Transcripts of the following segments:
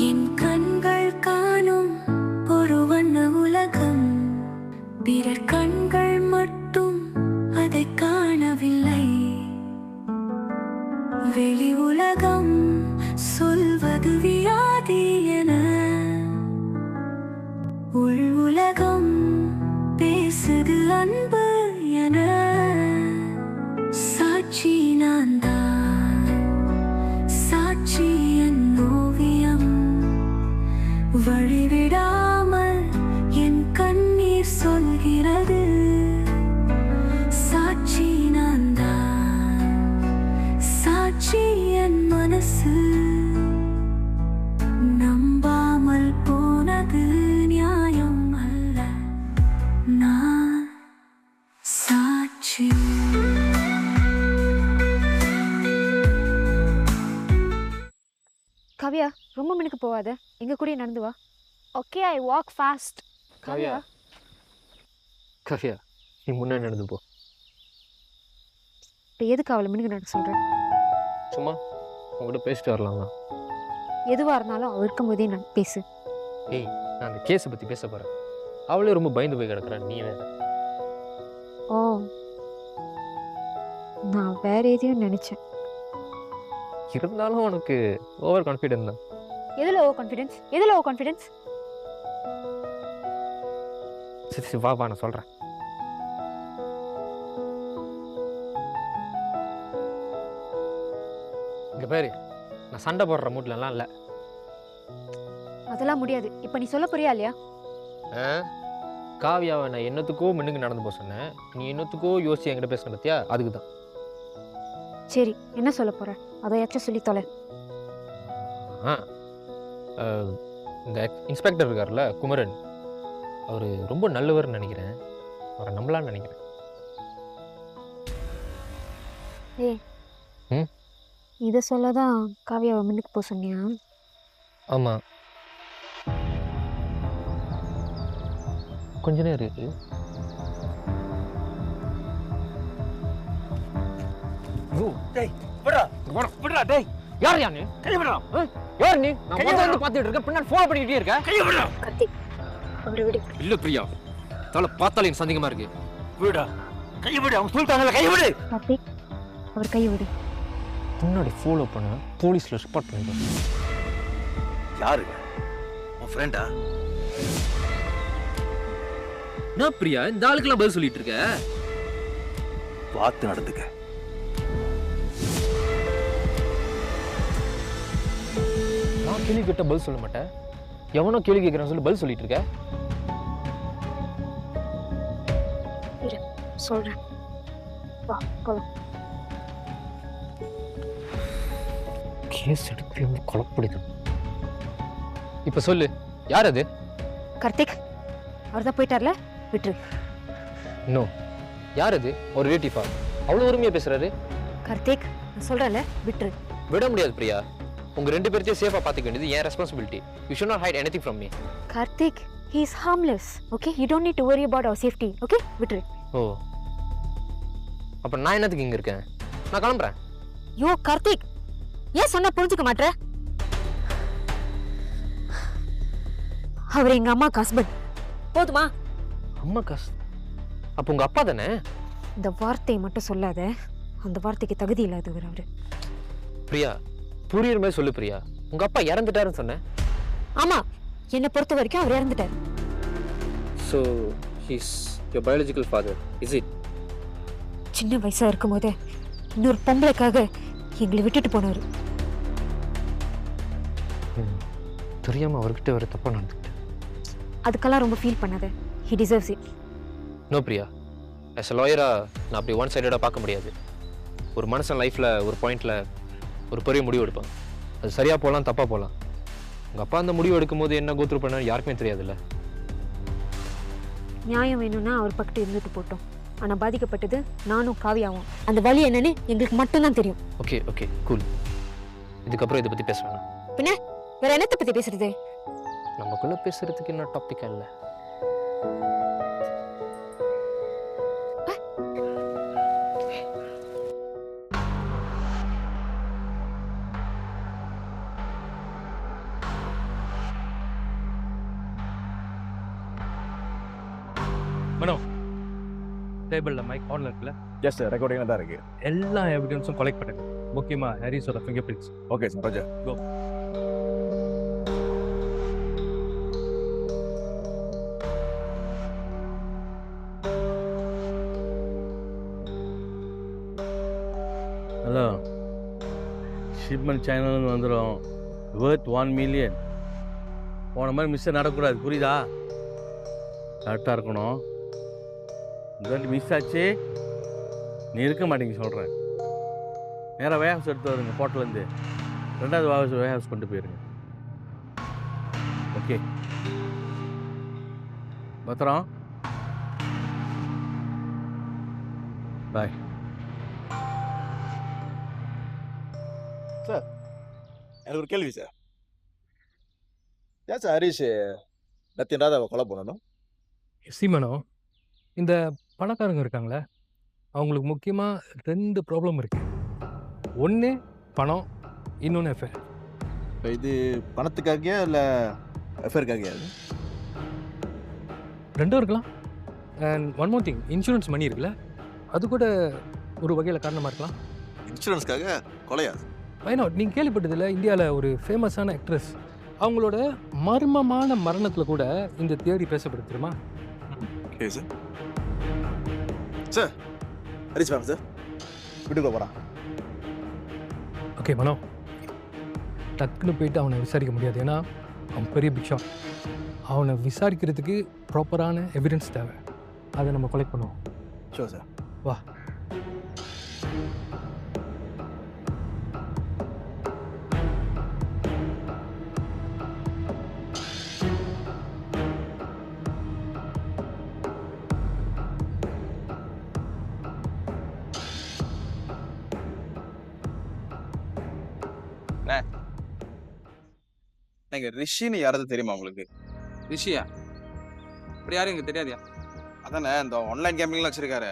என் கண்கள் காணும் ஒரு வண்ண உலகம், பிறர் கண்கள் மட்டும் அதை காணவில்லை. வெளி உலகம் சொல்வது வியாதி என, உள் உலகம் பேசுது அன்பு என. சாட்சி நான் தான், சாட்சி என் ஓவியம், வழிவிடாமல் என் கண்ணீர் சொல்கிறது. சாட்சி நான் தான், சாட்சி என் மனசு, நம்பாமல் போனது நியாயம் அல்ல, நான் சாட்சி. காவியா, ரொம்ப மினுக்கு போவாத, எங்க கூட நடந்து வா. Okay, I walk fast. Kavya, Kavya, நீ முன்னாடி நடந்து போ. இப்போ எதுக்கு அவளை மினுக்கு நடக்க சொல்கிறேன்? சும்மா உங்கள்கிட்ட பேசிட்டு வரலாம் தான். எதுவாக இருந்தாலும் அவள் இருக்கும்போதே நான் பேசு. ஏய், நான் அந்த கேஸை பற்றி பேச போகிறேன். அவளே ரொம்ப பயந்து போய் கிடக்குறான், நீ வேற. ஓ, நான் வேற எதையும் நினச்சேன். இருந்தாலும் உனக்கு ஓவர் கான்ஃபிடென்ட் தான். எதில் ஓ கான்ஃபிடென்ஸ்? எதில் ஓ கான்ஃபிடென்ஸ்? சரி சரி, வா வா, நான் சொல்கிறேன். இங்கே பேரு, நான் சண்டை போடுற மூட்லலாம் இல்லை. அதெல்லாம் முடியாது. இப்போ நீ சொல்ல புரியா இல்லையா? காவியாவை நான் என்னத்துக்கோ முன்னுக்கு நடந்து போக சொன்னேன், நீ என்னத்துக்கோ யோசிச்சு என்கிட்ட பேசுன பத்தியா, அதுக்கு தான். சரி, என்ன சொல்ல போற? அதையாச்சும் சொல்லி தொலை. இந்த இன்ஸ்பெக்டர் இருக்கார்ல குமரன், அவர் ரொம்ப நல்லவர்னு நினைக்கிறேன். அவரை நம்பலான்னு நினைக்கிறேன். இதை சொல்லதான் காவியாவை முன்னுக்கு போக சொன்னியா? ஆமாம், கொஞ்ச நேரம் இருக்கு. யார் யாரு? யார் நீ? நான் முதல்ல இருந்து பார்த்துட்டு இருக்கேன், பின்னாடி ஃபாலோ பண்ணிக்கிட்டே இருக்க. கார்த்திக், அவரை விடு. இல்ல பிரியா, தலை பார்த்தாலே எனக்கு சந்தேகமா இருக்கு. விடா, கையை விடு, அவன் சொல்லிட்டாங்கல்ல, கையை விடு. கார்த்திக், அவர் கையை விடு. பின்னாடி ஃபாலோ பண்ண போலீஸ்ல ரிப்போர்ட் பண்ணிடுவேன். யாரு? உன் ஃப்ரெண்டா? நான் பிரியா, இந்த ஆளுக்கெல்லாம் பதில் சொல்லிட்டு இருக்க. பார்த்து நடந்துக்க. நான் கேள்வி கேட்ட பதில் சொல்ல மாட்டேன், எவனோ கேள்வி கேட்கறான்னு சொல்லி பதில் சொல்லிட்டு இருக்க. சொல்றேன், வா போலாம். கேஸ் எடுத்து கொலப்படுது. இப்ப சொல்லு, யார் அது? கார்த்திக், அவர் தான் போயிட்டார்ல, விட்டுரு. நோ, யார் அது? ஒரு ரிலேட்டிவா? அவ்வளவு உரிமையா பேசுறாரு. கார்த்திக், நான் சொல்றேன்ல, விட்டுரு. விட முடியாது பிரியா, உங்க ரெண்டு பேர்த்தையும் சேஃபா பாத்துக்க வேண்டியது என் responsibility. You should not hide anything from me. Karthik, he is harmless, okay? You don't need to worry about our safety, okay? விட்டுரு. ஓ, அப்ப நான் என்னத்துக்கு இங்க இருக்கேன்? நான் கிளம்புறேன். யோ கார்த்திக், ஏன் சொன்னா புரிஞ்சுக்க மாட்டே? அவர் எங்க அம்மாக்கு ஹஸ்பண்ட், போதுமா? அம்மா காசு? அப்ப உங்க அப்பா தானே? இந்த வார்த்தையை மட்டும் சொல்லாத, அந்த வார்த்தைக்கு தகுதி இல்லாதவர் அவரு. பிரியா, புரியுற மாதிரி சொல்லு பிரியா. உங்க அப்பா இறந்துட்டாருன்னு சொன்னேன். ஆமா, என்னை பொறுத்த வரைக்கும் அவர் இறந்துட்டார். So he's your biological father, is it? சின்ன வயசா இருக்கும் போதே இன்னொரு பொம்பளைக்காக எங்களை விட்டுட்டு போனாரு. தெரியாம அவர்கிட்ட வர தப்பா நடந்துக்கிட்டேன். அதுக்கெல்லாம் ரொம்ப ஃபீல் பண்ணாத. He deserves it. No Priya, as a lawyer நான் அப்படி ஒன் சைடடாக பார்க்க முடியாது. ஒரு மனுஷன் லைஃப்பில் ஒரு பாயிண்டில் ஒரு பெரிய முடிவு எடுப்பான். அது சரியாக போகலாம், தப்பாக போகலாம். உங்கள் அப்பா அந்த முடிவு எடுக்கும் போது என்ன கோத்ரூ பண்ணாரு யாருக்குமே தெரியாதுல்ல. நியாயம் வேணும்னா அவர் பக்கத்து இருந்துட்டு போட்டோம். ஆனால் பாதிக்கப்பட்டது நானும் காவியாவும். அந்த வழி என்னன்னு எங்களுக்கு மட்டும்தான் தெரியும். Okay okay, cool. இதுக்கப்புறம் இதை பற்றி பேச வேணாம். பின்ன வேற என்னத்தை பற்றி பேசுறது? நமக்குள்ளே பேசுறதுக்கு என்ன டாப்பிக்கா இல்லை. மேடம் டேபிளில் மைக் ஆன்ல இருக்குல்ல, ஜஸ்ட் ரெக்கார்டிங்ல தான் இருக்கு. எல்லா எவிடன்ஸும் கலெக்ட் பண்ணுங்க. முக்கியமாக ஹாரிஸோட fingerprints. Okay sir, roger. Go. Hello, shipment சேனல்னு வந்துடும். Worth 1 million. போன மாதிரி மிஸ்ஸே நடக்கக்கூடாது, புரியுதா? கரெக்டாக இருக்கணும். இந்த வாட்டி மிஸ் ஆச்சு, நீ இருக்க மாட்டேங்க சொல்கிறேன். நேராக வே ஹவுஸ் எடுத்து வருங்க, போர்ட்லேருந்து 2வது வே ஹவுஸ் கொண்டு போயிருங்க. ஓகே, பத்திரம். பாய். சார், எனக்கு ஒரு கேள்வி சார். ஏன் சார் ஹரிஷ் நத்தின் ராதாவை கொலை பண்ணணும்? சீமனோ, இந்த பணக்காரங்க இருக்காங்களே, அவங்களுக்கு முக்கியமாக 2 ப்ராப்ளம் இருக்குது. ஒன்று பணம், இன்னொன்று எஃப்ஐஆர். இப்போ இது பணத்துக்காகியா இல்லை எஃப்ஐஆருக்காகியா? ரெண்டும் இருக்கலாம். And one more thing, insurance money இருக்குல்ல, அது கூட ஒரு வகையில் காரணமாக இருக்கலாம். இன்சூரன்ஸ்க்காக கொலையா? வைநாட், நீங்கள் கேள்விப்பட்டதில்ல, இந்தியாவில் ஒரு ஃபேமஸான ஆக்ட்ரஸ், அவங்களோட மர்மமான மரணத்தில் கூட இந்த தியரி பேசப்படுது தெரியுமா? Okay sir. சார், ஹரிஷ் வாங்க சார், வீட்டுக்குள்ள போகிறான். ஓகே மனோ, டக்குன்னு போயிட்டு அவனை விசாரிக்க முடியாது, ஏன்னா அவன் பெரிய பிக்ஷா. அவனை விசாரிக்கிறதுக்கு ப்ராப்பரான எவிடன்ஸ் தேவை, அதை நம்ம கலெக்ட் பண்ணுவோம். Sure sir. வா. ரிஷின்னு யாராவது தெரியுமா உங்களுக்கு? ரிஷியா? அப்படி யாரும் இங்க தெரியாதியா? அதானே இந்த ஆன்லைன் கேமிங்லாம் வச்சிருக்காரு.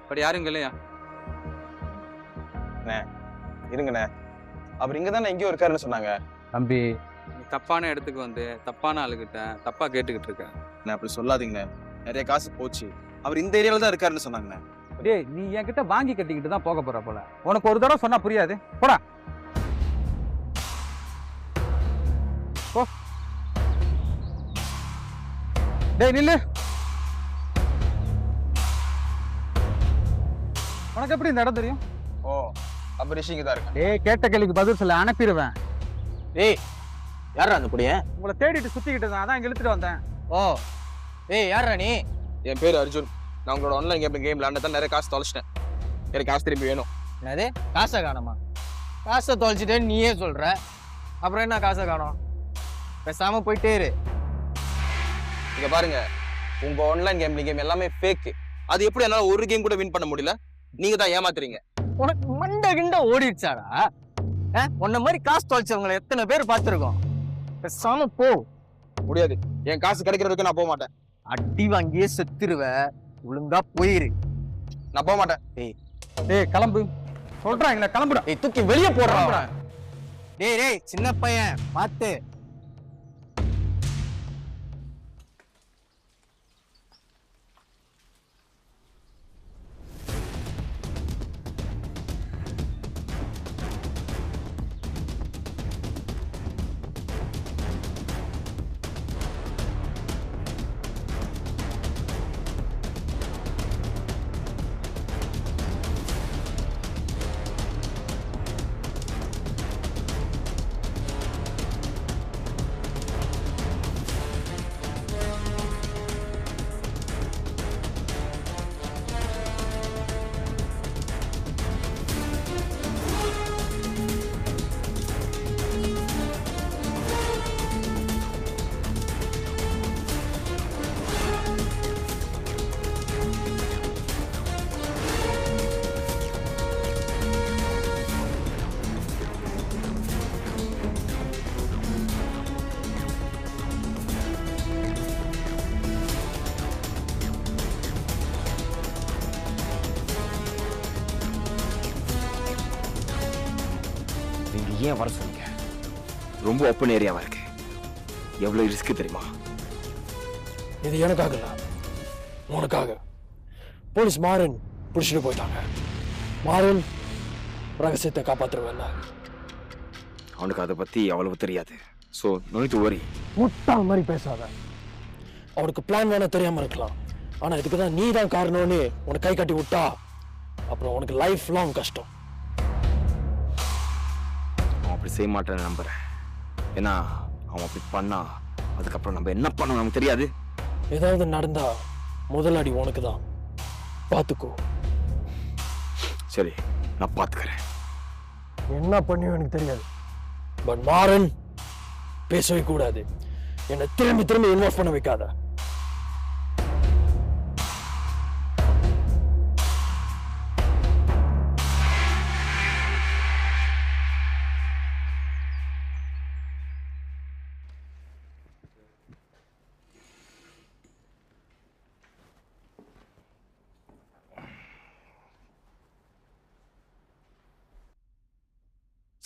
அப்படி யாரும் இங்க இல்லையா? இருங்கண்ணே, அவர் இங்க தானே எங்கேயோ இருக்காருன்னு சொன்னாங்க. தம்பி, நீ தப்பான இடத்துக்கு வந்து தப்பான ஆளுகிட்ட தப்பா கேட்டுக்கிட்டு இருக்க. நான் அப்படி சொல்லாதீங்கண்ணே, நிறைய காசு போச்சு. அவர் இந்த ஏரியால தான் இருக்காருன்னு சொன்னாங்கண்ணே. டேய், நீ என்கிட்ட வாங்கி கட்டிக்கிட்டு தான் போக போற போல. உனக்கு ஒரு தடவை சொன்னா புரியாது, போடா. போ. டேய் நில்லு. உனக்கு எப்படி இந்த இடம் தெரியும்? ஓ, அப்ப ரிஷி இங்க தான் இருக்கேன். டேய், கேட்ட கேள்விக்கு பதில் சொல்ல, அனுப்பிடுவேன். ஏய், யாரா அந்த புடிய? உங்களை தேடிட்டு சுத்திக்கிட்டு இருந்தேன், அதான் இங்க இழுத்துட்டு வந்தேன். ஓ, ஏய் யாரா நீ? என் பேரு அர்ஜுன். நான் உங்களோட ஆன்லைன் கேம் விளையாண்டு தான் நிறைய காசு தொலைச்சிட்டேன். எனக்கு காசு திருப்பி வேணும். என்னது, காசை காணுமா? காசை தொலைச்சிட்டேன்னு நீயே சொல்ற, அப்புறம் என்ன காசை காணோம்? பேசாம போயிட்டே இரு. இங்க பாருங்க, உங்க ஆன்லைன் கேம் எல்லாமே ஃபேக். அது எப்படி என்னால ஒரு கேம் கூட வின் பண்ண முடியல? நீங்க தான் ஏமாத்துறீங்க. உனக்கு மண்டை கிண்ட ஓடிடுச்சாடா? உன்ன மாதிரி காசு தொலைச்சவங்களை எத்தனை பேர் பார்த்துருக்கோம். பேசாம போ. முடியாது, என் காசு கிடைக்கிற வரைக்கும் நான் போக மாட்டேன். அடி வாங்கியே செத்துருவ, ஒழுங்கா போயிரு. நான் போக மாட்டேன். டேய் கிளம்பு சொல்றாங்களே, கிளம்புடா. ஏய், தூக்கி வெளியே போடுறா. டேய் டேய், சின்ன பையன் பார்த்து. ஏன் வர சொன்னீங்க? ரொம்ப ஓப்பன் ஏரியாவா இருக்கு. எவ்வளவு ரிஸ்க் தெரியுமா? இது எனக்காகல, உனக்காக போலீஸ் மாறன் பிடிச்சிட்டு போயிட்டாங்க. மாறன் ரகசியத்தை காப்பாற்றுவேன்ல. அவனுக்கு அதை பற்றி அவ்வளவு தெரியாது. ஸோ நோய் வரி. முட்டாள் மாதிரி பேசாத. அவனுக்கு பிளான் வேணா தெரியாமல் இருக்கலாம், ஆனால் இதுக்கு தான் நீ தான் காரணம்னு உனக்கு கை கட்டி விட்டா அப்புறம் உனக்கு லைஃப் லாங் கஷ்டம். அவன் அப்படி செய்ய மாட்டேன்னு நம்புறேன். ஏன்னா அவன் அப்படி பண்ணா அதுக்கப்புறம் நம்ம என்ன பண்ணணும் நமக்கு தெரியாது. ஏதாவது நடந்தா முதல் அடி உனக்கு தான், பார்த்துக்கோ. சரி, நான் பார்த்துக்கிறேன். என்ன பண்ணியும் எனக்கு தெரியாது. பட் மாறன் பேசவே கூடாது. என்னை திரும்பி திரும்பி இன்வால்வ் பண்ண வைக்காத.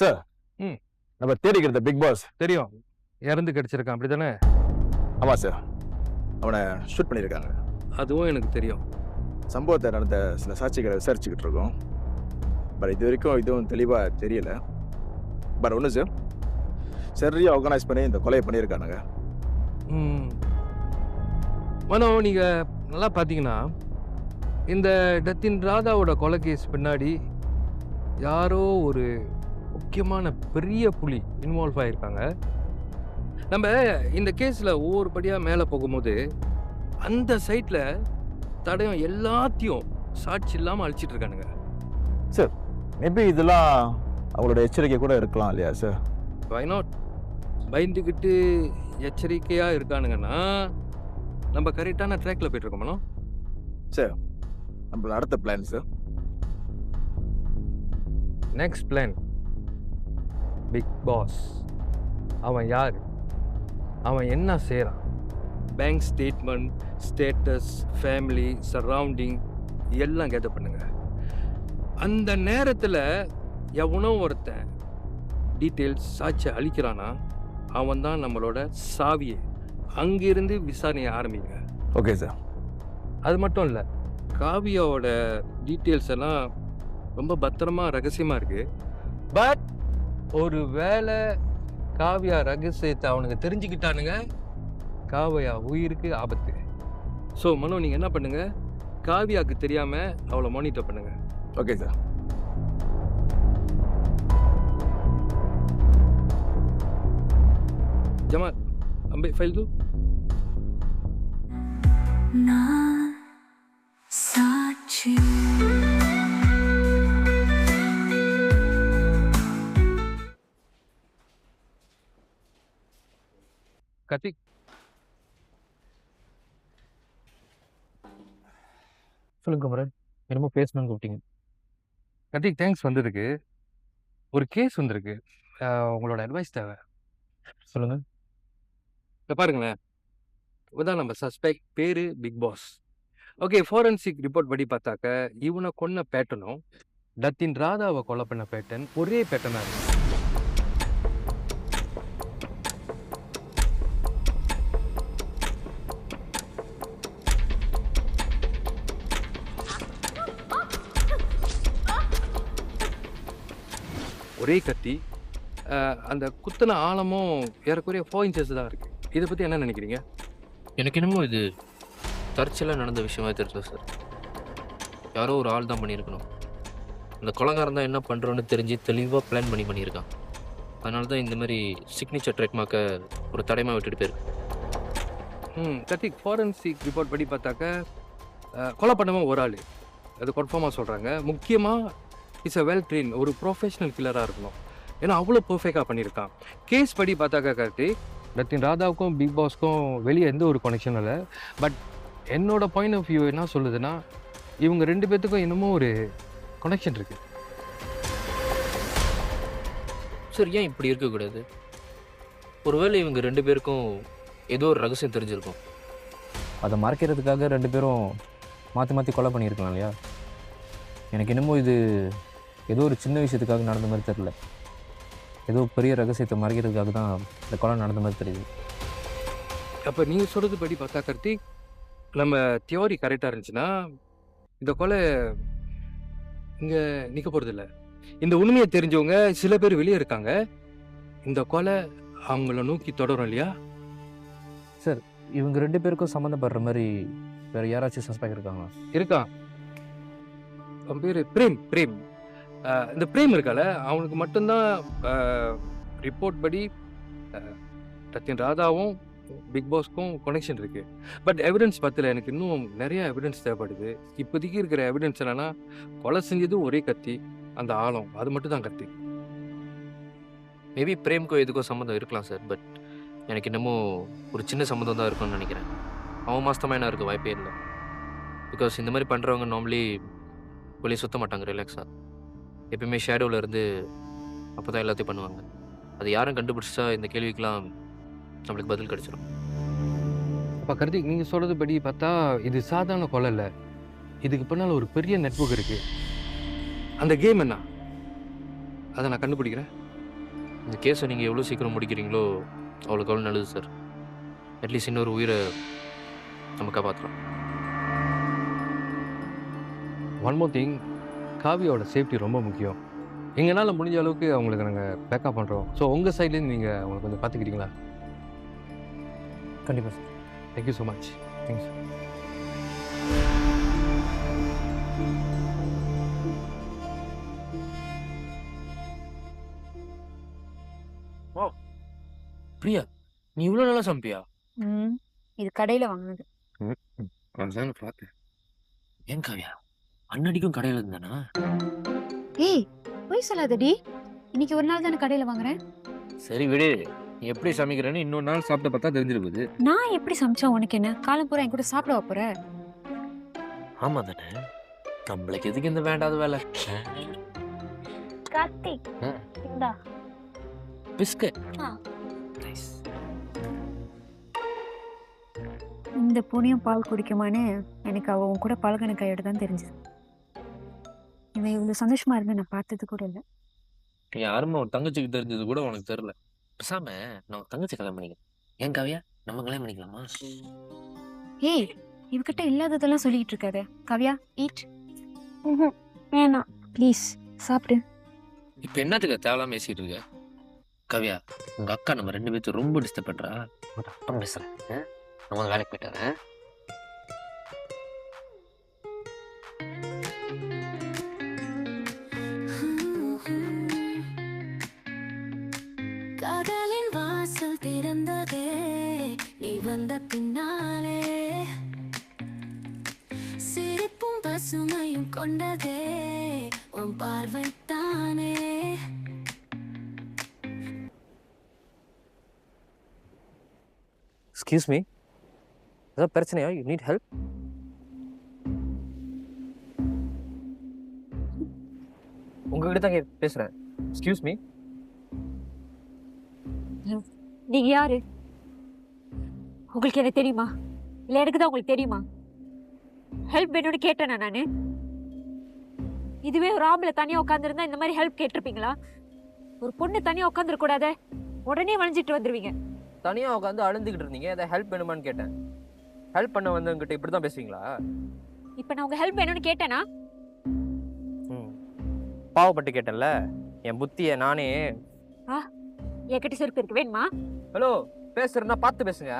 சார், நம்ம தேடிக்கிறத பிக் பாஸ் தெரியும், இறந்து கிடச்சிருக்கான் அப்படி தானே? ஆமாம் சார், அவனை ஷூட் பண்ணியிருக்காங்க. அதுவும் எனக்கு தெரியும். சம்பவத்தை நடந்த சில சாட்சிகளை விசாரிச்சுக்கிட்டு இருக்கோம். பட் இது வரைக்கும் இதுவும் தெளிவாக தெரியல. பட் ஒன்று சார், சரியாக ஆர்கனைஸ் பண்ணி இந்த கொலையை பண்ணியிருக்கானுங்க. மனோ, நீங்கள் நல்லா பார்த்தீங்கன்னா இந்த டத்தின் ராதாவோட கொலை கேஸ் பின்னாடி யாரோ ஒரு முக்கியமான பெரிய புலி இன்வால்வ் ஆகியிருக்காங்க. நம்ம இந்த கேஸில் ஒவ்வொரு படியாக மேலே போகும்போது அந்த சைட்டில் தடயம் எல்லாத்தையும் சாட்சி இல்லாமல் அழிச்சிட்டு இருக்கானுங்க. சார், மேபி இதெல்லாம் அவங்களோட எச்சரிக்கை கூட இருக்கலாம் இல்லையா சார்? Why not? பயந்துக்கிட்டு எச்சரிக்கையாக இருக்கானுங்கன்னா நம்ம கரெக்டான ட்ராக்ல போயிட்டு இருக்கோம். சார், நம்மளோட அடுத்த plan sir. Next plan big boss. அவன் யார், அவன் என்ன செய்கிறான், bank statement, status, family, surrounding எல்லாம் கேதர் பண்ணுங்க. அந்த நேரத்தில் எவனோ ஒருத்தன் டீட்டெயில்ஸ் சாட்சி அளிக்கிறானா அவன் தான் நம்மளோட சாவியை. அங்கிருந்து விசாரணையை ஆரம்பிங்க. Okay sir. அது மட்டும் இல்லை, காவியாவோட டீட்டெயில்ஸ் எல்லாம் ரொம்ப பத்திரமா ரகசியமாக இருக்குது. பட் ஒரு வேளை காவியா ரகசியத்தை அவனுக்கு தெரிஞ்சுக்கிட்டானுங்க, காவியா உயிருக்கு ஆபத்து. ஸோ மனோ, நீங்கள் என்ன பண்ணுங்க, காவியாவுக்கு தெரியாமல் அவளை மானிட்டர் பண்ணுங்க. Okay sir. ஜமால், அம்பே ஃபைல் தூ. நான் சாட்சி. கார்த்திக், சொல்லுங்க குமரன், என்னமோ பேசணும்னு கூப்பிட்டீங்க. கார்த்திக் தேங்க்ஸ் வந்ததுக்கு. ஒரு கேஸ் வந்திருக்கு, உங்களோட அட்வைஸ் தேவை. சொல்லுங்க. இப்போ பாருங்களேன், இதான் நம்ம சஸ்பெக்ட், பேர் big boss. Okay, forensic report படி பார்த்தாக்க இவனை கொன்ன பேட்டனும் டத்தின் ராதாவை கொலை பண்ண பேட்டன் ஒரே பேட்டனாக இருக்கு. ஒரே கத்தி, அந்த குத்தின ஆழமும் ஏறக்குறைய 4 inches தான் இருக்குது. இதை பற்றி என்ன நினைக்கிறீங்க? எனக்கு என்னமோ இது தற்செயலாக நடந்த விஷயமா தெரியல சார். யாரோ ஒரு ஆள் தான் பண்ணியிருக்கணும். அந்த கொலைகாரன் தான் என்ன பண்ணுறோன்னு தெரிஞ்சு தெளிவாக பிளான் பண்ணியிருக்கான். அதனால தான் இந்த மாதிரி சிக்னேச்சர் ட்ரெக்மாக்க ஒரு தடைமா விட்டுட்டு போயிருக்கு. கார்த்திக், ஃபாரன்சிக் ரிப்போர்ட் படி பார்த்தாக்க கொலை பண்ணவன் ஒரு ஆள், அது கன்ஃபார்மாக சொல்கிறாங்க. முக்கியமாக இட்ஸ் அ வெல் ட்ரெயின், ஒரு ப்ரொஃபஷனல் கில்லராக இருக்கணும். ஏன்னா அவ்வளோ பர்ஃபெக்டாக பண்ணியிருக்கான். கேஸ் படி பார்த்தாக்கா கார்த்திக், டத்தின் ராதாவுக்கும் பிக் பாஸ்க்கும் வெளியே எந்த ஒரு கனெக்ஷனும் இல்லை. பட் என்னோட பாயிண்ட் ஆஃப் வியூ என்ன சொல்லுதுன்னா, இவங்க 2 பேர்த்துக்கும் என்னமோ ஒரு கனெக்ஷன் இருக்குது. சார், ஏன் இப்படி இருக்கக்கூடாது? ஒருவேளை இவங்க 2 பேருக்கும் ஏதோ ஒரு ரகசியம் தெரிஞ்சிருக்கும். அதை மறைக்கிறதுக்காக 2 பேரும் மாற்றி மாற்றி கொலை பண்ணியிருக்கலாம் இல்லையா? எனக்கு என்னமோ இது ஏதோ ஒரு சின்ன விஷயத்துக்காக நடந்த மாதிரி தெரில. ஏதோ பெரிய ரகசியத்தை மறைக்கிறதுக்காக தான் இந்த கொலை நடந்த மாதிரி தெரியுது. அப்போ நீங்கள் சொல்கிறது படி பார்த்தா கார்த்திக், நம்ம தியோரி கரெக்டாக இருந்துச்சுன்னா இந்த கொலை இங்கே நிற்க போகிறதில்ல. இந்த உண்மையை தெரிஞ்சவங்க சில பேர் வெளியே இருக்காங்க. இந்த கொலை அவங்கள நோக்கி தொடரும் இல்லையா? சார், இவங்க 2 பேருக்கும் சம்மந்தப்படுற மாதிரி வேறு யாராச்சும் சஸ்பெக்ட் இருக்காங்களா? இருக்கான். அவன் பேர் பிரேம். பிரேம் இந்த பிரேம் இருக்கால, அவனுக்கு மட்டும்தான் ரிப்போர்ட் படி சத்யன் ராதாவும் பிக் பாஸ்க்கும் கனெக்ஷன் இருக்கு. பட் எவிடன்ஸ் பத்தில் எனக்கு இன்னும் நிறைய எவிடன்ஸ் தேவைப்படுது. இப்போதைக்கு இருக்கிற எவிடன்ஸ் என்னன்னா, கொலை செஞ்சது ஒரே கத்தி, அந்த ஆழம் அது மட்டும் தான் கத்தி. மேபி பிரேம்க்கோ எதுக்கோ சம்மந்தம் இருக்கலாம் சார். பட் எனக்கு இன்னமும் ஒரு சின்ன சம்மந்தம் தான் இருக்கும்னு நினைக்கிறேன். அவன் மாஸ்டமாக என்ன இருக்க வாய்ப்பே இல்லை. பிகாஸ் இந்த மாதிரி பண்ணுறவங்க நார்மலி வெளியே சுற்ற மாட்டாங்க ரிலாக்ஸாக. எப்பயுமே ஷேடோவில் இருந்து அப்போ தான் எல்லாத்தையும் பண்ணுவாங்க. அது யாரும் கண்டுபிடிச்சா இந்த கேள்விக்கெலாம் நம்மளுக்கு பதில் கிடச்சிடும். அப்போ கார்த்திக், நீங்கள் சொல்கிறது படி பார்த்தா இது சாதாரண கொலை இல்லை. இதுக்கு பின்னால் ஒரு பெரிய நெட்வொர்க் இருக்குது. அந்த கேம் என்ன, அதை நான் கண்டுபிடிக்கிறேன். இந்த கேஸை நீங்கள் எவ்வளோ சீக்கிரம் முடிக்கிறீங்களோ அவ்வளோக்கு அவ்வளோ நல்லது சார். அட்லீஸ்ட் இன்னொரு உயிரை நம்ம காப்பாற்றலாம். ஒன் மோர் திங், காவியோட சேஃப்டி ரொம்ப முக்கியம். எங்களால் முடிஞ்ச அளவுக்கு அவங்களுக்கு நாங்கள் பேக்கப் பண்ணுறோம். ஸோ உங்கள் சைட்லேருந்து நீங்கள் அவங்களுக்கு கொஞ்சம் பார்த்துக்கிட்டீங்களா? கண்டிப்பாக sir. Thank you so much. Thanks. Priya, நீ இவ்வளோ நல்லா சமைப்பியா? இது கடையில் வாங்கினது. அதுதான் பார்த்தேன். ஏன் காவியா, அன்னடிக்கும் கடையில் இருந்தானா? ஏய், போய் சொல்லாதடி. இன்னைக்கு ஒரு நாள் தானே கடையில் வாங்குறேன். சரி விடு, நீ எப்படி சமைக்கிறேன்னு இன்னொரு நாள் சாப்பிட்டு பார்த்தா தெரிஞ்சிருக்குது. நான் எப்படி சமைச்சா உனக்கு என்ன? காலம் பூரா என் கூட சாப்பிட வைப்புற? ஆமா தானே, நம்மளுக்கு எதுக்கு இந்த வேண்டாத வேலை? கார்த்திக், இந்தா பிஸ்கட். நைஸ். இந்த பூனையும் பால் குடிக்குமான்னு எனக்கு அவன் கூட பழகின கையோட தான் தெரிஞ்சது. இவன் இவ்வளோ சந்தோஷமா இருந்து நான் பார்த்தது கூட இல்லை. யாருமே ஒரு தங்கச்சிக்கு தெரிஞ்சது கூட உனக்கு தெரியல. பேசாம நான் தங்கச்சி கல்யாணம் பண்ணிக்கிறேன். ஏன் காவியா, நம்ம கல்யாணம் பண்ணிக்கலாமா? ஏய், இவகிட்ட இல்லாததெல்லாம் சொல்லிக்கிட்டு இருக்காத. காவியா, ஈட். வேணாம், ப்ளீஸ் சாப்பிடு. இப்போ என்னத்துக்கு தேவையில்லாம பேசிட்டு இருக்க? காவியா, உங்க அக்கா நம்ம 2 பேர்த்து ரொம்ப டிஸ்டர்ப் பண்றா. அப்புறம் பேசுறேன். நம்ம வேலைக்கு போயிட்டாரேன். காதலின் வாசல் திறந்ததே நீ வந்த பின்னாலே, சிரிப்பும் பசுமையும் கொண்டதே உன் பார்வைத்தானே. எக்ஸ்கியூஸ் மீ, ஏதாவது பிரச்சனையா? You need help? உங்ககிட்ட தான் பேசுகிறேன். Excuse me. நீங்க யாரு? உங்களுக்கு என்ன தெரியுமா? இல்லை எனக்கு தான் உங்களுக்கு தெரியுமா? ஹெல்ப் வேணும்னு கேட்டேனா நான்? இதுவே ஒரு ஆம்பளை தனியாக உட்காந்துருந்தா இந்த மாதிரி ஹெல்ப் கேட்டிருப்பீங்களா? ஒரு பொண்ணு தனியாக உட்காந்துருக்கூடாத, உடனே வளைஞ்சிட்டு வந்துடுவீங்க. தனியாக உட்காந்து அழுந்துக்கிட்டு இருந்தீங்க, அதை ஹெல்ப் வேணுமான்னு கேட்டேன். ஹெல்ப் பண்ண வந்தவங்கிட்ட இப்படி தான் பேசுவீங்களா? இப்போ நான் உங்க ஹெல்ப் வேணும்னு கேட்டேனா? பாவப்பட்டு கேட்டேன்ல, என் புத்தியை நானே. என்கிட்ட செருப்பு இருக்கு, வேணுமா? ஹலோ, பேசுறேன்னா பார்த்து பேசுங்க.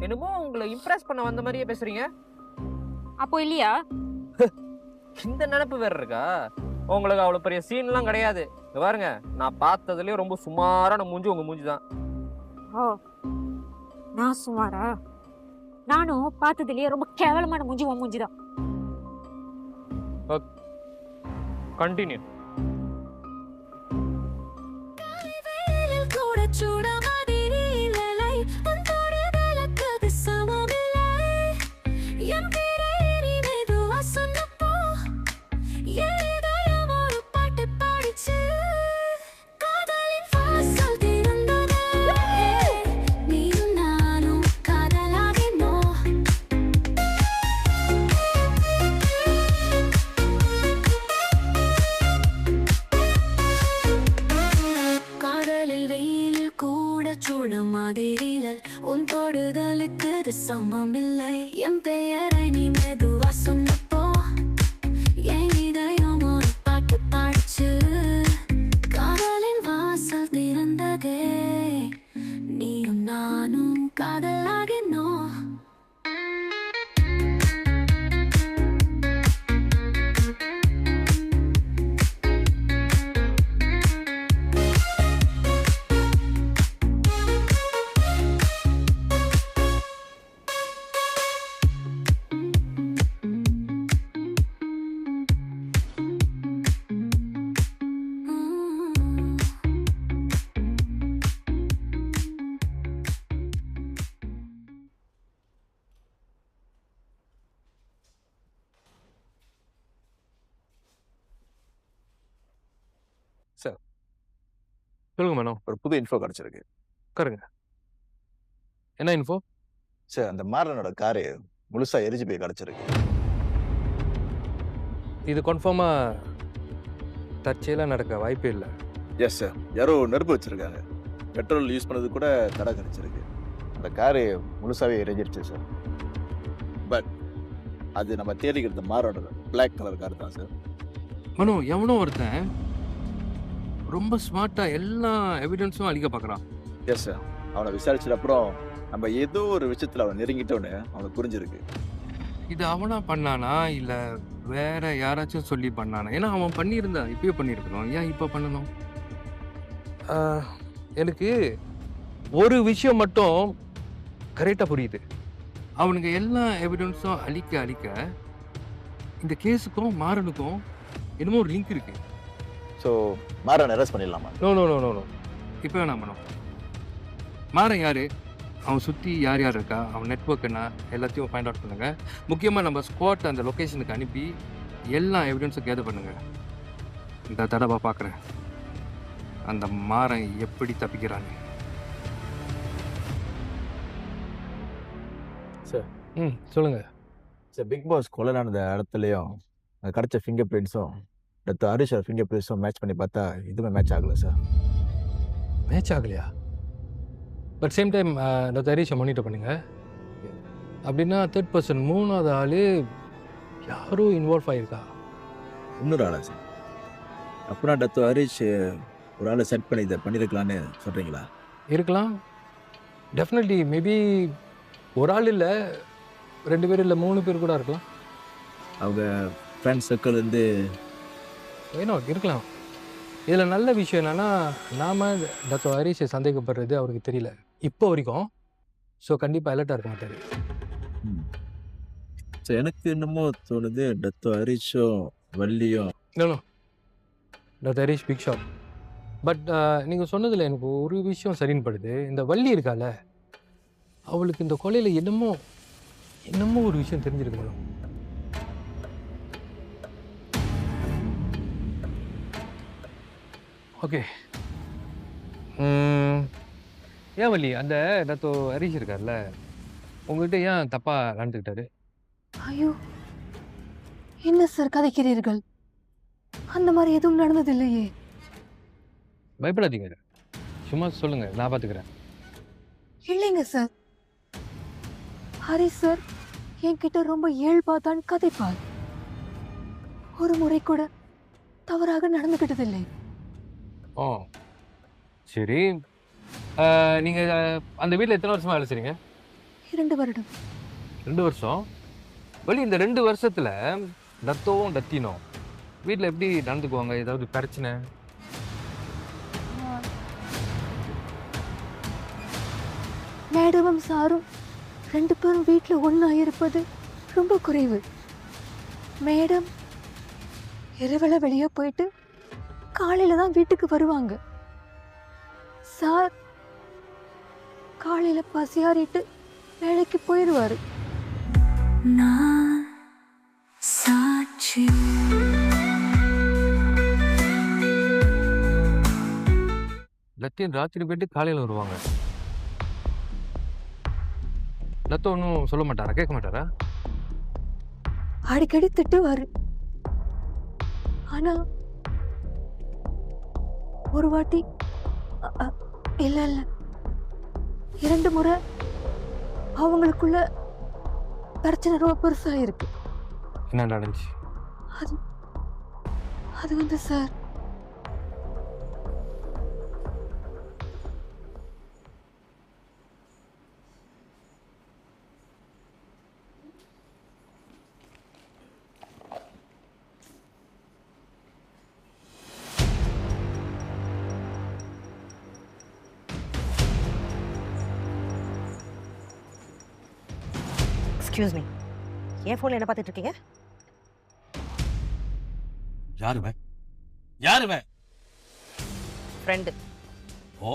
என்னமோ உங்களை இம்ப்ரெஸ் பண்ண வந்த மாதிரியே பேசுறீங்க. அப்போ இல்லையா? இந்த நினைப்பு வேற இருக்கா? உங்களுக்கு அவ்வளோ பெரிய சீன்லாம் கிடையாது. பாருங்க, நான் பார்த்ததுலேயே ரொம்ப சுமாரான மூஞ்சி உங்க மூஞ்சி தான். ஓ, நான் சுமாரா? நானும் பார்த்ததுலேயே ரொம்ப கேவலமான மூஞ்சி உன் மூஞ்சி தான். கண்டினியூ. காதலில் வெயில் வீரல் உன் தொடுதலுக்கு சமம் இல்லை என் பெயரை நீ மெதுவா சொன்னப்போ என் இதயம் ஒரு பாட்டு பாடிச்சு காதலின் வாசல் திறந்ததே நீயும் நானும் காதலாகினோம் சார் சொல்லுங்க மேடம். ஒரு புது இன்ஃபோ கிடச்சிருக்கு. உட்காருங்க. என்ன இன்ஃபோ? சார் அந்த மாறனோட காரு முழுசா எரிஞ்சு போய் கிடச்சிருக்கு. இது கன்ஃபார்மாக தற்செயலாக நடக்க வாய்ப்பே இல்லை. எஸ் சார், யாரோ நெருப்பு வச்சிருக்காங்க. பெட்ரோல் யூஸ் பண்ணது கூட தடை கிடச்சிருக்கு. அந்த காரு முழுசாவே எரிஞ்சிருச்சு சார். பட் அது நம்ம தேடிக்கிறது மாறனோட பிளாக் கலர் கார் தான் சார். மனோ, எவனோ ஒருத்தன் ரொம்ப ஸ்மார்ட்டாக எல்லா எவிடன்ஸும் அழிக்க பார்க்குறான். எஸ் சார், அவனை விசாரிச்சது அப்புறம் நம்ம ஏதோ ஒரு விஷயத்தில் அவனை நெருங்கிட்டோன்னு அவனுக்கு புரிஞ்சிருக்கு. இது அவனா பண்ணானா இல்லை வேற யாராச்சும் சொல்லி பண்ணானா? ஏன்னா அவன் பண்ணியிருந்தா இப்பயே பண்ணியிருக்கணும், ஏன் இப்போ பண்ணணும்? எனக்கு ஒரு விஷயம் மட்டும் கரெக்டாக புரியுது. அவனுக்கு எல்லா எவிடன்ஸும் அழிக்க இந்த கேஸுக்கும் மாறனுக்கும் என்னமோ ஒரு லிங்க் இருக்கு. ஸோ மாறன் அரெஸ்ட் பண்ணிடலாமா? No no no no no இப்போ வேணாம் மேடம். மாறன் யார், அவன் சுற்றி யார் யார் இருக்கா, அவன் நெட்ஒர்க் என்ன, எல்லாத்தையும் ஃபைண்ட் அவுட் பண்ணுங்கள். முக்கியமாக நம்ம ஸ்குவாட் அந்த லொக்கேஷனுக்கு அனுப்பி எல்லா எவிடன்ஸும் கேதர் பண்ணுங்கள். இந்த தடவை பார்க்குறேன் அந்த மாறன் எப்படி தப்பிக்கிறாங்க. சார் சொல்லுங்கள் சார். பிக் பாஸ் கொலை நடந்த இடத்துலையும் கிடச்ச ஃபிங்கர் பிரிண்ட்ஸும் டத்து ஹரிஷோட ஃபிங்கர் பிரிண்ட்ஸும் மேட்ச் பண்ணி பார்த்தா எதுவுமே மேட்ச் ஆகலை சார். மேட்ச் ஆகலையா? பட் சேம் டைம் டத்து ஹரிஷை மானிட்டர் பண்ணுங்க. அப்படின்னா தேர்ட் பர்சன் மூணாவது ஆள் யாரும் இன்வால்வ் ஆகிருக்கா? இன்னொரு ஆளா சார்? அப்புறம் டத்து ஹரிஷ் ஒரு ஆளை செட் பண்ணி இதை பண்ணியிருக்கலான்னு சொல்கிறீங்களா? இருக்கலாம், டெஃபினெட்லி. மேபி ஒரு ஆள் இல்லை, 2 பேர் இல்லை, 3 பேர் கூட இருக்கலாம். அவங்க ஃப்ரெண்ட்ஸ் சர்க்கிள்லேருந்து ஏனோ இருக்கலாம். இதில் நல்ல விஷயம் என்னென்னா, நாம் டாக்டர் ஹரிஷை சந்தேகப்படுறது அவருக்கு தெரியல இப்போ வரைக்கும். ஸோ கண்டிப்பாக அலர்ட்டாக இருக்க மாட்டார். ஸோ எனக்கு என்னமோ தோணுது டாக்டர் ஹரிஷும் வள்ளியும் இல்லைண்ணா, doctor Harish big shot. But நீங்கள் சொன்னதில் எனக்கு ஒரு விஷயம் சரின்னு படுது. இந்த வள்ளி இருக்கால, அவளுக்கு இந்த கொலையில் என்னமோ ஒரு விஷயம் தெரிஞ்சிருக்கு மேடம். ஓகே, ஏன் வள்ளி அந்த டாக்டர் ஹரிஷ் இருக்கார்ல, உங்கள்கிட்ட ஏன் தப்பாக நடந்துக்கிட்டாரு? ஐயோ, என்ன சார் கதைக்கிறீர்கள்? அந்த மாதிரி எதுவும் நடந்ததில்லையே. பயப்படாதீங்க, சும்மா சொல்லுங்க, நான் பார்த்துக்கிறேன். இல்லைங்க சார், ஹரிஷ் சார் என்கிட்ட ரொம்ப இயல்பா தான் கதைப்பார். ஒரு முறை கூட தவறாக நடந்துக்கிட்டதில்லை. ஓ சரி, நீங்கள் அந்த வீட்டில் எத்தனை வருஷமாக வேலை செய்றீங்க? 2 வருடம். 2 வருஷம். வழி இந்த 2 வருஷத்தில் டத்தோவும் டத்தினோம் வீட்டில் எப்படி நடந்துக்குவாங்க? ஏதாவது பிரச்சனை? மேடமும் சாரும் 2 பேரும் வீட்டில் ஒன்றா இருப்பது ரொம்ப குறைவு. மேடம் இரவில் வெளியே போயிட்டு காலையில் தான் வீட்டுக்கு வருவாங்க. சார் காலையில் பசியாறிட்டு வேலைக்கு போயிடுவார். நான் சாட்சி. லத்தின் ராத்திரி போயிட்டு காலையில் வருவாங்க. லத்த ஒன்றும் சொல்ல மாட்டாரா, கேட்க மாட்டாரா? அடிக்கடி திட்டுவாரு. ஆனா ஒரு வாட்டி இல்ல 2 முறை அவங்களுக்குள்ள பிரச்சனை ரொம்ப பெருசா இருக்கு. என்ன நடந்துச்சு? அது அது வந்து சார், எக்ஸ்கியூஸ் மீ, என் ஃபோனில் என்ன பார்த்துட்டு இருக்கீங்க? யாருமே ஃப்ரெண்டு. ஓ,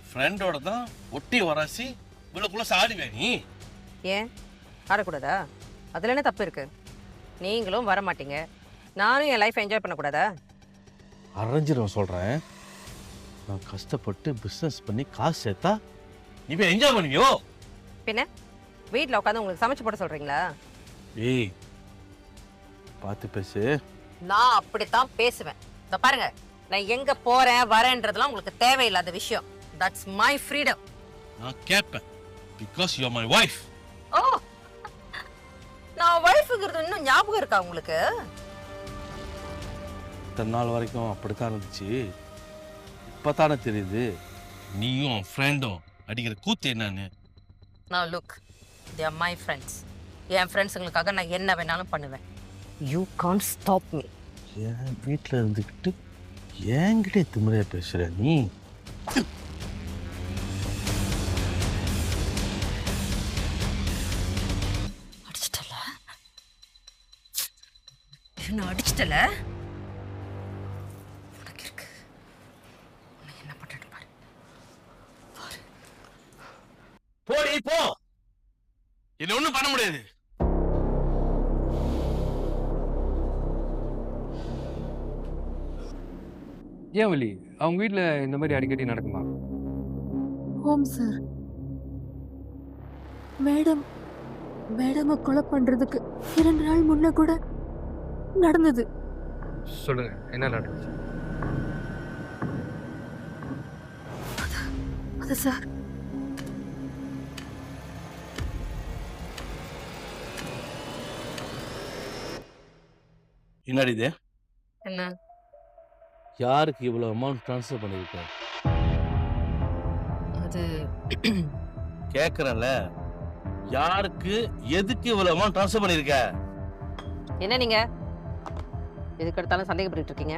ஃப்ரெண்டோட தான் ஒட்டி வராசி இவ்வளோக்குள்ள சாடிவேன் நீ? ஏன் ஆடக்கூடாதா? அதில் என்ன தப்பு இருக்கு? நீங்களும் வர மாட்டீங்க, நானும் என் லைஃப் என்ஜாய் பண்ணக்கூடாதா? அரைஞ்சிரும் சொல்கிறேன். நான் கஷ்டப்பட்டு பிஸ்னஸ் பண்ணி காசு சேர்த்தா நீ போய் என்ஜாய் பண்ணுவியோ? பின்ன வீட்டில் உட்காந்து உங்களுக்கு சமைச்சு போட சொல்கிறீங்களா? ஏய், பார்த்து பேசு. நான் அப்படித்தான் பேசுவேன். இதை பாருங்க, நான் எங்க போறேன் வரேன்றதுலாம் உங்களுக்கு தேவையில்லாத விஷயம். That's my freedom. நான் கேட்பேன் because you are my wife. ஓ, நான் வைஃப்ங்கிறது இன்னும் ஞாபகம் இருக்கா உங்களுக்கு? இத்தனை நாள் வரைக்கும் அப்படித்தான் இருந்துச்சு. இப்போதானே தெரியுது நீயும் ஃப்ரெண்டும் அடிக்கிற கூத்து என்னன்னு. Now look, they are my friends. என் ஃப்ரெண்ட்ஸுங்களுக்காக நான் என்ன வேணாலும் பண்ணுவேன். You can't stop me. என் வீட்டில் இருந்துக்கிட்டு என்கிட்ட திமிரையா பேசுற நீ? அடிச்சிட்டல, என்ன அடிச்சிட்டல? உனக்கு இருக்கு, உன்னை என்ன பண்ணிட்டு பாரு. போடி போ, என்ன ஒண்ணும் பண்ண முடியாது. ஏன் வலி, அவங்க வீட்டில் இந்த மாதிரி அடிக்கடி நடக்குமா? ஓம் சார், மேடமை கொலை பண்றதுக்கு 2 நாள் முன்ன கூட நடந்தது. சொல்லுங்க, என்ன நடந்துச்சு? அது சார், என்னடி இது? என்ன? யாருக்கு இவ்வளோ அமௌண்ட் ட்ரான்ஸ்ஃபர் பண்ணியிருக்க? அது கேட்குறேன்ல, யாருக்கு எதுக்கு இவ்வளோ அமௌண்ட் ட்ரான்ஸ்ஃபர் பண்ணியிருக்க? என்ன நீங்க எதுக்கு எடுத்தாலும் சந்தேகப்பட்டு இருக்கீங்க?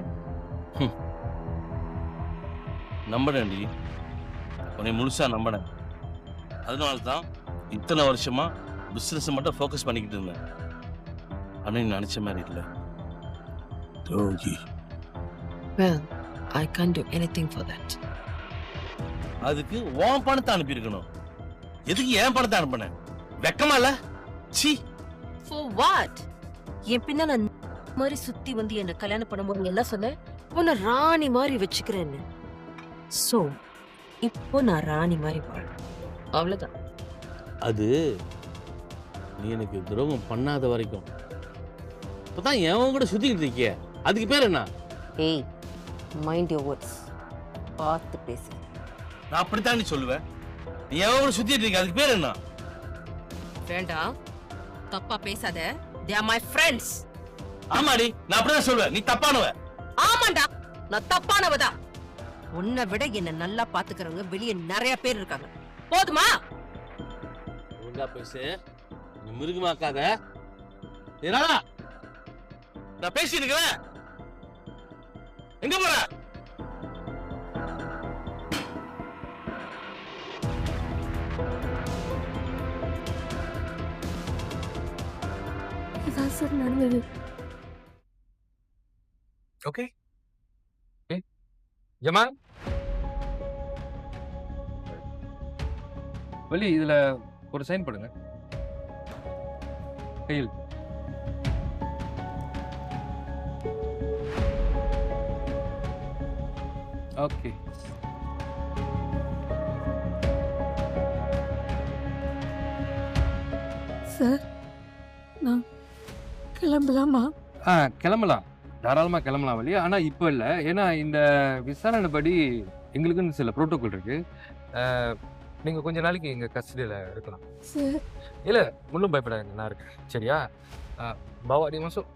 நம்பனேன்டி, உன்னை முழுசா நம்பினேன். அதனால தான் இத்தனை வருஷமா பிஸ்னஸ் மட்டும் ஃபோக்கஸ் பண்ணிக்கிட்டு இருந்தேன். ஆனால் நீ நினச்ச மாதிரி இல்லை. Well, I can't do anything for that. அதுக்கு உன் பணத்தை அனுப்பியிருக்கணும். எதுக்கு என் பணத்தை அனுப்பின? வெக்கமா இல்ல? சீ. For what? என் பின்னால மாதிரி சுத்தி வந்து என்ன கல்யாணம் பண்ணும்போது என்ன சொன்ன? உன்னை ராணி மாதிரி வச்சுக்கிறேன்னு. So, இப்போ நான் ராணி மாதிரி வாழ்றேன். அவ்வளவுதான். அது நீ எனக்கு துரோகம் பண்ணாத வரைக்கும். இப்பதான் எவன் கூட சுத்திக்கிட்டு இருக்கிய, அதுக்கு பேர் என்ன? ஏய், மைண்ட் யுவர் வேர்ட்ஸ். பார்த்து பேசு. நான் அப்படித்தான் நீ சொல்லுவேன். நீ எவன் கூட சுத்திட்டு இருக்க, அதுக்கு பேர் என்ன? வேண்டாம், தப்பா பேசாத. They are my friends. ஆமாடி, நான் அப்படிதான் சொல்லுவேன். நீ தப்பானவ. ஆமாண்டா, நான் தப்பானவதா. உன்னை விட என்ன நல்லா பாத்துக்கிறவங்க வெளியே நிறைய பேர் இருக்காங்க. போதுமா? ஒழுங்கா பேசு, நீ மிருகமாக்காத. ஏன்னா நான் பேசிட்டு இருக்கிறேன். எங்க போற? இதான் சார் நடந்தது. ஓகே, ஜமா வலி, இதுல ஒரு சைன் பண்ணுங்க. கையில் ஓகே. சார், நான் கிளம்பலாமா? கிளம்பலாம், தாராளமாக கிளம்பலாம் வழி. ஆனால் இப்போ இல்லை, ஏன்னா இந்த விசாரணைப்படி எங்களுக்குன்னு சில ப்ரோட்டோக்கால் இருக்குது. நீங்கள் கொஞ்ச நாளைக்கு எங்கள் கஸ்டடியில் இருக்கலாம். சார் இல்லை ஒன்றும் பயப்படாதுங்க, நான் இருக்கேன். சரியா? பாவா நீ மாசம்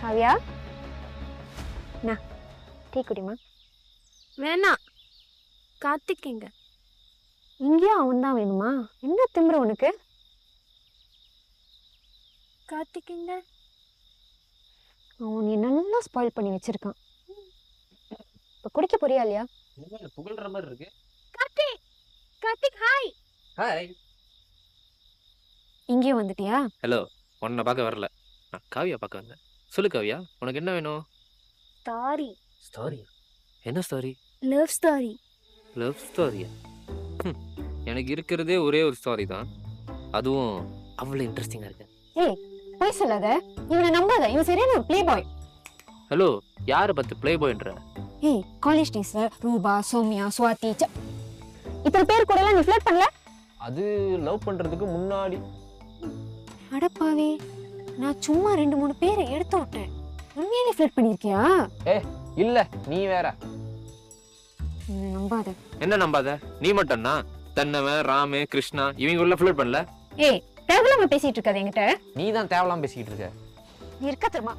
காவியா, டீ குடிமா. வேணாம், கார்த்திக்ங்க. இங்கேயும் அவன் தான் வேணுமா? என்ன திமிரு உனக்கு? கார்த்திக்ங்க. அவன் நீ நல்லா ஸ்பாயில் பண்ணி வச்சிருக்கான். இப்போ குடிக்க போறியா இல்லையா? புகழ்ற மாதிரி இருக்கு. கார்த்திக், கார்த்திக் ஹாய். ஹாய். இங்கேயும் வந்துட்டியா? ஹலோ, உன்னை பார்க்க வரல, நான் காவியா பார்க்க வந்தேன். சொல்லு காவியா, உனக்கு என்ன வேணும்? ஸ்டாரி. ஸ்டாரி? என்ன ஸ்டாரி? லவ் ஸ்டாரி. லவ் ஸ்டாரியா? எனக்கு இருக்கிறதே ஒரே ஒரு ஸ்டாரி தான், அதுவும் அவ்வளோ இன்ட்ரெஸ்டிங்காக இருக்கு. ஏய் போய் சொல்லாத, இவனை நம்பாத, இவன் சரியான ஒரு ப்ளே பாய். ஹலோ, யாரை பார்த்து ப்ளே பாய்ன்ற? ஏய் காலேஜ் டேஸ்ல ரூபா, சோமியா, சுவாதி இத்தனை பேர் கூட எல்லாம் நீ ஃப்ளர்ட் பண்ணல? அது லவ் பண்ணுறதுக்கு முன்னாடி. அடப்பாவே, நான் சும்மா 2-3 பேரை எடுத்து விட்டேன். உண்மையிலே ஃப்ளர்ட் பண்ணிருக்கியா? இல்ல, நீ வேற. நம்பாத. என்ன நம்பாத? நீ மட்டும்னா தன்னவன், ராமு, கிருஷ்ணா இவங்க உள்ள ஃப்ளர்ட் பண்ணல? ஏய் தேவலாம பேசிட்டு இருக்காத என்கிட்ட. நீ தான் தேவலாம் பேசிக்கிட்டு இருக்க. நீ இருக்க தெரியுமா?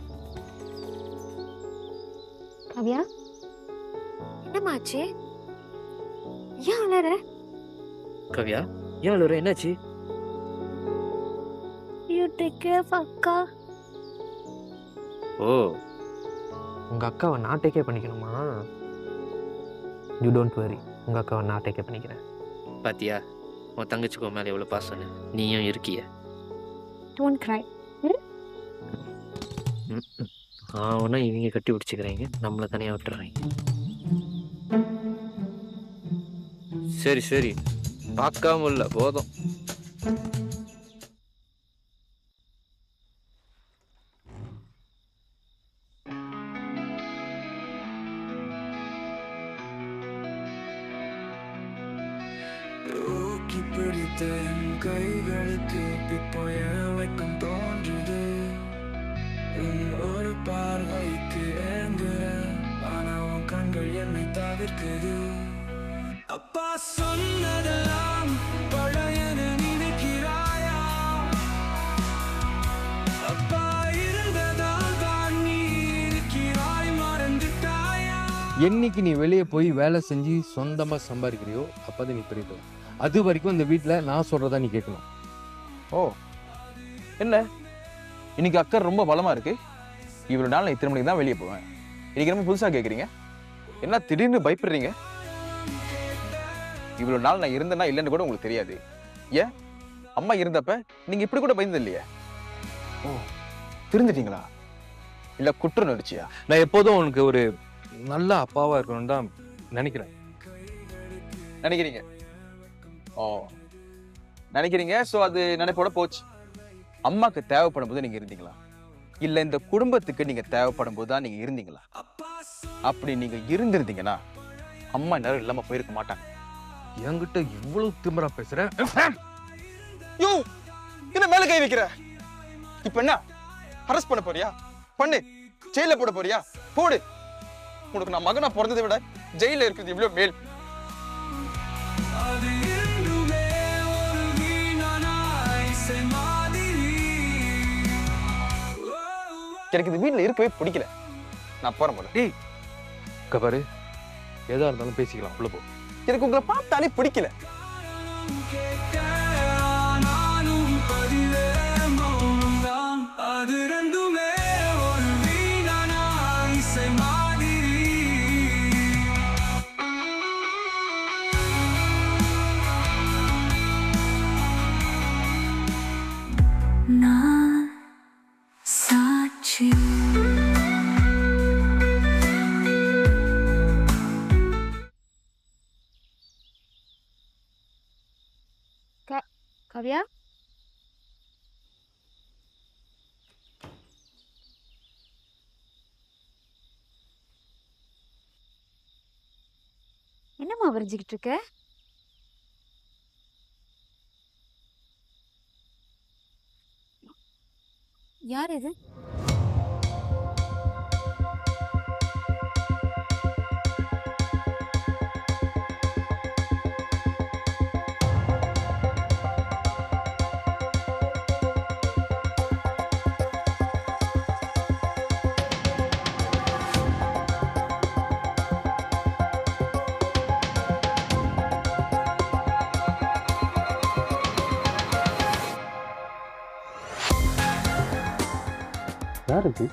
காவியா, என்னமாச்சு? ஏன் அலற? காவியா, ஏன் அழுற? என்னாச்சு? You take care of அக்கா. ஓ, உங்க அக்காவை நான் டேக் கேர் பண்ணிக்கணுமா? யூ டோன்ட் வரி, உங்க அக்காவை நான் டேக் கேர் பண்ணிக்கிறேன். பாத்தியா, உன் தங்கச்சிக்கோ மேலே எவ்வளோ பாசம்னு. நீயும் இருக்கிய. Don't cry. ஆனா இவங்க கட்டி பிடிச்சிக்கிறாங்க, நம்மளை தனியாக விட்டுறாங்க. சரி சரி, பார்க்காம இல்லை போதும். கைகளுக்கு பிப்போய வைக்கும் தோன்றுது. ஒரு பார்வைக்கு ஏங்குறேன், ஆனா உன் கண்கள் என்னை தவிர்க்குது. அப்பா சொன்னதெல்லாம் பழையது நினைக்கிறாயா? அப்பா இருந்ததால் தான் நீ இருக்கிறாய், மறந்துட்டாயா? என்னைக்கு நீ வெளியே போய் வேலை செஞ்சு சொந்தமாக சம்பாதிக்கிறியோ அப்போதான் நீ பெரிய. அது வரைக்கும் இந்த வீட்டில் நான் சொல்கிறதா நீ கேட்கணும். ஓ, என்ன இன்னைக்கு அக்கறை ரொம்ப பலமா இருக்கு? இவ்வளவு நாள் நான் இத்தனை மணிக்கு தான் வெளியே போவேன், இன்னைக்கு ரொம்ப புதுசா கேட்குறீங்க. என்ன திடீர்னு பயப்படுறீங்க? இவ்வளவு நாள் நான் இருந்தேன்னா இல்லைன்னு கூட உங்களுக்கு தெரியாது. ஏன் அம்மா இருந்தப்ப நீங்க இப்படி கூட பயந்தது இல்லையா? ஓ, திருந்துட்டீங்களா? இல்ல குற்ற உணர்ச்சியா? நான் எப்போதும் உனக்கு ஒரு நல்ல அப்பாவாக இருக்கணும்னு தான் நினைக்கிறேன். நினைக்கிறீங்க? ஓ, நினைக்கிறீங்க. ஸோ அது நினைப்போட போச்சு. அம்மாக்கு தேவைப்படும் போது நீங்க இருந்தீங்களா? இல்ல இந்த குடும்பத்துக்கு நீங்க தேவைப்படும் போது தான் நீங்க இருந்தீங்களா? அப்படி நீங்க இருந்திருந்தீங்கன்னா அம்மா நேரம் இல்லாம போயிருக்க மாட்டாங்க. என்கிட்ட இவ்வளவு திமிரா பேசுற? யோ, என்ன மேல கை வைக்கிற? இப்ப என்ன அரெஸ்ட் பண்ண போறியா? பண்ணு. ஜெயில போட போறியா? போடு. உனக்கு நான் மகனா பிறந்ததை விட ஜெயில இருக்கிறது இவ்வளவு மேல். எனக்கு இந்த வீட்டுல இருக்கவே பிடிக்கல, நான் போறேன் போல. டேய் கபாரு, எதா இருந்தாலும் பேசிக்கலாம், உள்ள போ. எனக்கு உங்களை பார்த்தாலே பிடிக்கல. நான் சாட்சி. என்னம்மா வரைஞ்சிக்கிட்டு இருக்க? யார் இது? யார் இது?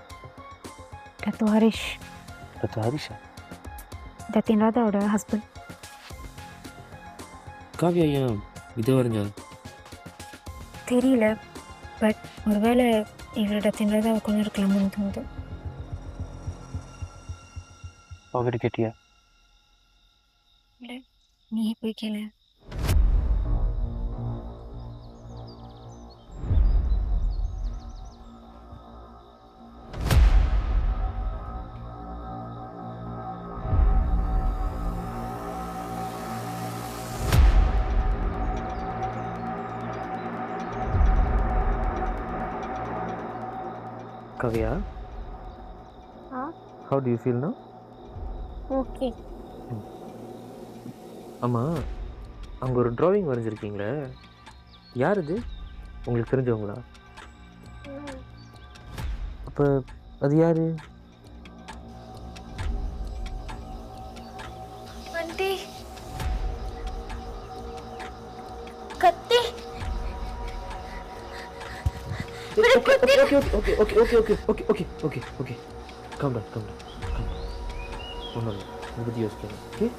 டத்து ஹரிஷ். டத்து ஹரிஷா? டத்தின் ராதாவோட ஹஸ்பண்ட். காவியா ஏன் இது வரைஞ்சா? தெரியல, பட் ஒருவேளை இவர் டத்தின் ராதாவை கொண்டு இருக்கலாம்னு தோணுது. அவகிட்ட கேட்டியா? இல்லை, நீ போய் கேளு. Kavya, how do you feel now? Okay. ஆமாம், அங்கே ஒரு ட்ராயிங் வரைஞ்சிருக்கீங்களே, யார் இது? உங்களுக்கு தெரிஞ்சவங்களா? அப்போ அது யார்? ஆண்டி, கத்தி. Okay. Calm down. ஒன்றும் இல்லை, இதை பற்றி யோசிக்கணும். Okay?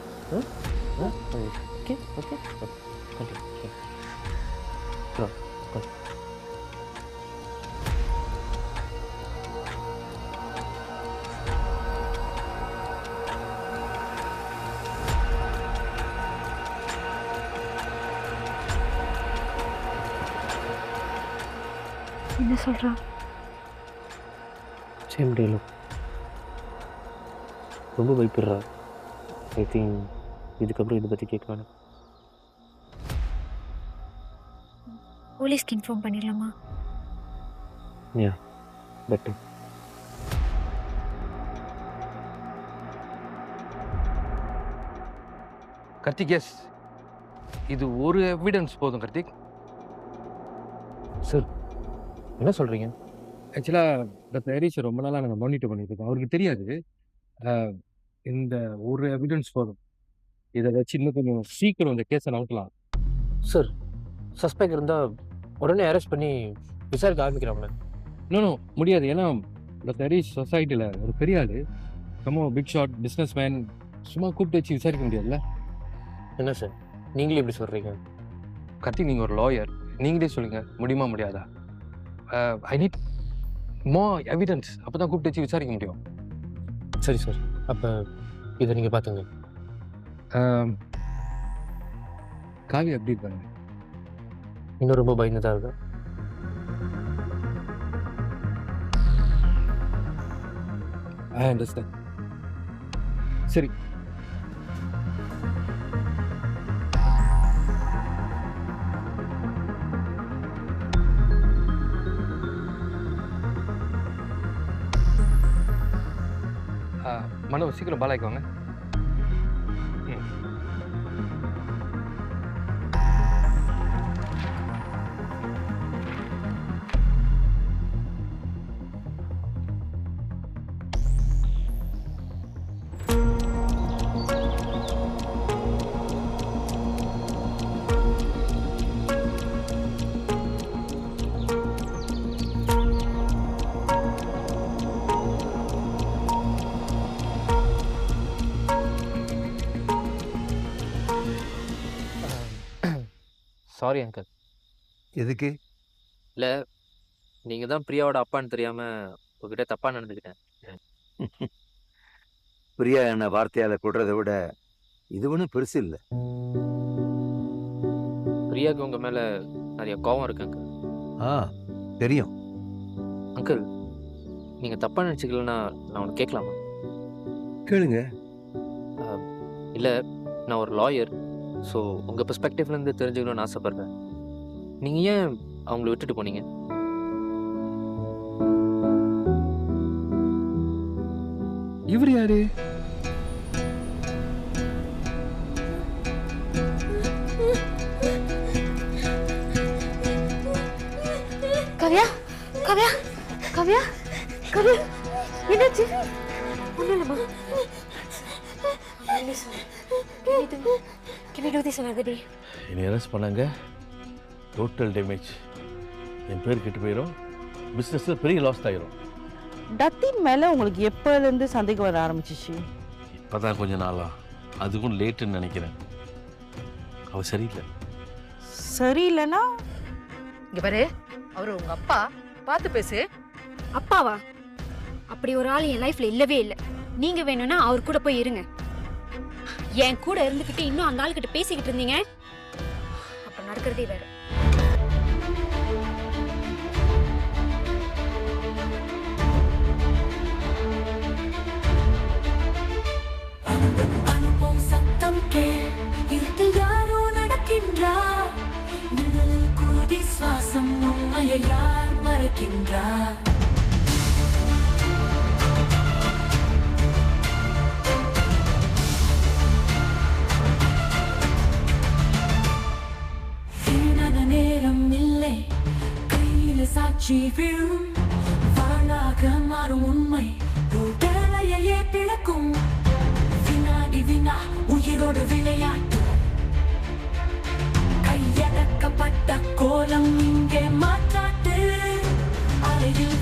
Continue. Come. என்ன சொல்கிறா? சேம் டேலும் ரொம்ப பயப்படுறா. ஐ திங்க் இதுக்கப்புறம் இதை பற்றி கேட்க வேணாம். போலீஸ்க்கு இன்ஃபார்ம் பண்ணிடலாமா? பெட்டர். கார்த்திக், எஸ், இது ஒரு எவிடன்ஸ் போதும் கார்த்திக். சார், என்ன சொல்கிறீங்க? ஆக்சுவலாக டாக்டர் ஹரிஷை ரொம்ப நாளாக நாங்கள் மானிட்டர் பண்ணிட்டு இருக்கோம். அவருக்கு தெரியாது, இந்த ஒரு எவிடன்ஸ் போதும். இதை வச்சு இன்னும் கொஞ்சம் சீக்கிரம் இந்த கேஸை நடக்கலாம். சார், சஸ்பெக்ட் இருந்தால் உடனே அரெஸ்ட் பண்ணி விசாரிக்க ஆரம்பிக்கிறாங்களே. இன்னும் முடியாது, ஏன்னா டாக்டர் ஹரிஷ் சொசைட்டியில் ஒரு பெரிய ஆள், ரொம்ப பிக் ஷாட் பிஸ்னஸ் மேன், சும்மா கூப்பிட்டு வச்சு விசாரிக்க முடியாதுல்ல. என்ன சார், நீங்களே எப்படி சொல்கிறீங்க? கார்த்திக், நீங்கள் ஒரு லாயர், நீங்களே சொல்லுங்கள், முடியுமா முடியாதா? ஐ நீட் மோர் எவிடன்ஸ், அப்போ தான் கூப்பிட்டு வச்சு விசாரிக்க முடியும். சரி சார், அப்போ இதை நீங்கள் பார்த்துங்க. காவி எப்படி இருக்காங்க? இன்னும் ரொம்ப பயந்து தான் இருக்கேன். I understand. சரி, மனோ சீக்கிரம் பாலாய்க்கு வாங்க. Sorry uncle. எதுக்கு? இல்லை, நீங்கள் தான் பிரியாவோட அப்பான்னு தெரியாமல் உங்ககிட்ட தப்பாக நடந்துக்கிட்டேன். பிரியா என்ன வார்த்தையால் கொடுறதை விட இது ஒன்றும் பெருசு இல்லை. பிரியாவுக்கு உங்கள் மேலே நிறைய கோவம் இருக்கு அங்கிள். தெரியும். அங்கிள், நீங்கள் தப்பாக நினச்சிக்கலன்னா நான் உனக்கு கேட்கலாமா? கேளுங்க. இல்லை, நான் ஒரு லாயர். ஸோ உங்கள் பெர்ஸ்பெக்டிவ்லேருந்து தெரிஞ்சுக்கணும்னு ஆசைப்பட்றேன். நீங்கள் ஏன் அவங்கள விட்டுட்டு போனீங்க? இவர் யாரு? கவ்யா கவ்யா கவ்யா கவ்யா என்னாச்சு? ஒன்றும் இல்லைம்மா. Can we do this another day? என்னை அரெஸ்ட் பண்ணாங்க, டோட்டல் டேமேஜ். என் பேர் கெட்டு போயிடும், பிஸ்னஸில் பெரிய லாஸ் ஆகிரும். டத்தின் மேலே உங்களுக்கு எப்போலேருந்து சந்தேகம் வர ஆரம்பிச்சிச்சு? இப்போ தான் கொஞ்ச நாளா, அதுக்கும் லேட்டுன்னு நினைக்கிறேன். அவள் சரியில்லை. சரியில்லைன்னா? இங்க பாரு, அவரு உங்க அப்பா, பார்த்து பேசு. அப்பாவா? அப்படி ஒரு ஆள் என் லைஃப்ல இல்லவே இல்லை. நீங்க வேணும்னா அவர் கூட போய் இருங்க. என் கூட இருந்துகிட்டு இன்னும் அந்த ஆள்கிட்ட பேசிக்கிட்டு இருந்தீங்க, அப்ப நடக்கிறதே வேற. அனுபவம் சத்தம் இருட்டில் யாரோ நடக்கின்றார், நிழலில் குருதி சுவாசம் உண்மையை யார் மறைக்கின்றார்? நேரம் இல்லை, கையில சாட்சி விழும், வாழாக மாறும் உண்மை உடலையே பிளக்கும். வினாடி வினா உயிரோடு விளையாட்டு, கையடக்கப்பட்ட கோலம் இங்கே மாற்றாட்டு. அலையில்